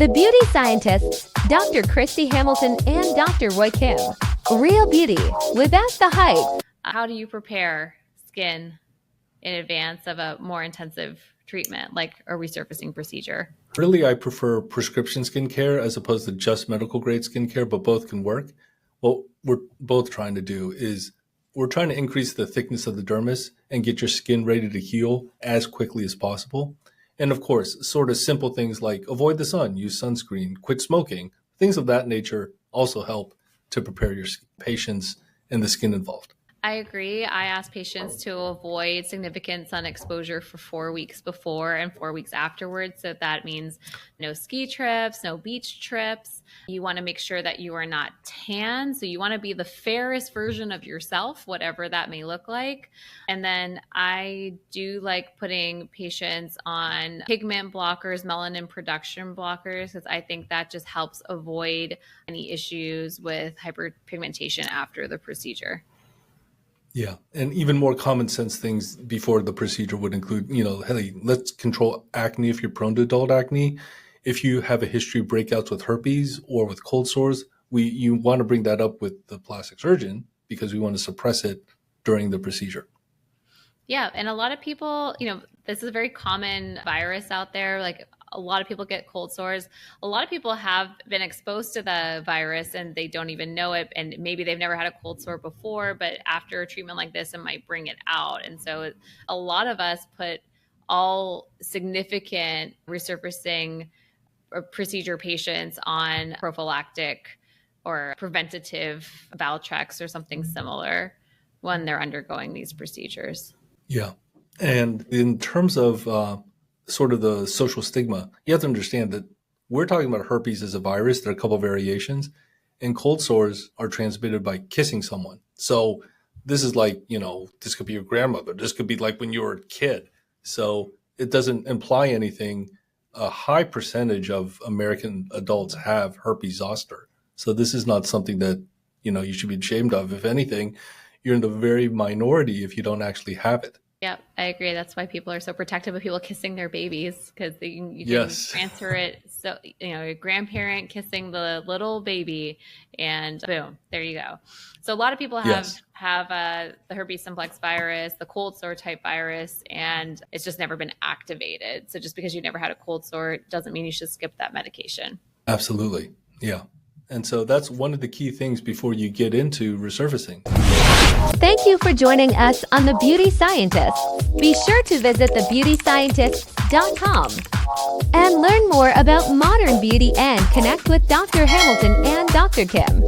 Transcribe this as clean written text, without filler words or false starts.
The beauty scientists, Dr. Kirsty Hamilton and Dr. Roy Kim. Real beauty without the hype. How do you prepare skin in advance of a more intensive treatment, like a resurfacing procedure? Really, I prefer prescription skincare as opposed to just medical grade skincare, but both can work. What we're both trying to do is we're trying to increase the thickness of the dermis and get your skin ready to heal as quickly as possible. And of course, sort of simple things like avoid the sun, use sunscreen, quit smoking, things of that nature also help to prepare your patients and the skin involved. I agree. I ask patients to avoid significant sun exposure for 4 weeks before and 4 weeks afterwards. So that means no ski trips, no beach trips. You want to make sure that you are not tan. So you want to be the fairest version of yourself, whatever that may look like. And then I do like putting patients on pigment blockers, melanin production blockers, because I think that just helps avoid any issues with hyperpigmentation after the procedure. Yeah. And even more common sense things before the procedure would include, hey, let's control acne if you're prone to adult acne. If you have a history of breakouts with herpes or with cold sores, you want to bring that up with the plastic surgeon because we want to suppress it during the procedure. Yeah. And a lot of people, this is a very common virus out there. Like a lot of people get cold sores. A lot of people have been exposed to the virus and they don't even know it. And maybe they've never had a cold sore before, but after a treatment like this, it might bring it out. And so a lot of us put all significant resurfacing procedure patients on prophylactic or preventative Valtrex or something similar when they're undergoing these procedures. Yeah. And in terms of sort of the social stigma, you have to understand that we're talking about herpes as a virus. There are a couple of variations, and cold sores are transmitted by kissing someone. So this is like, this could be your grandmother. This could be like when you were a kid. So it doesn't imply anything. A high percentage of American adults have herpes zoster. So this is not something that, you should be ashamed of. If anything, you're in the very minority if you don't actually have it. Yeah, I agree. That's why people are so protective of people kissing their babies, because you can Yes. transfer it. So, a grandparent kissing the little baby and boom, there you go. So a lot of people have the herpes simplex virus, the cold sore type virus, and it's just never been activated. So just because you never had a cold sore doesn't mean you should skip that medication. Absolutely. Yeah. And so that's one of the key things before you get into resurfacing. Thank you for joining us on The Beauty Scientists. Be sure to visit thebeautyscientists.com and learn more about modern beauty and connect with Dr. Hamilton and Dr. Kim.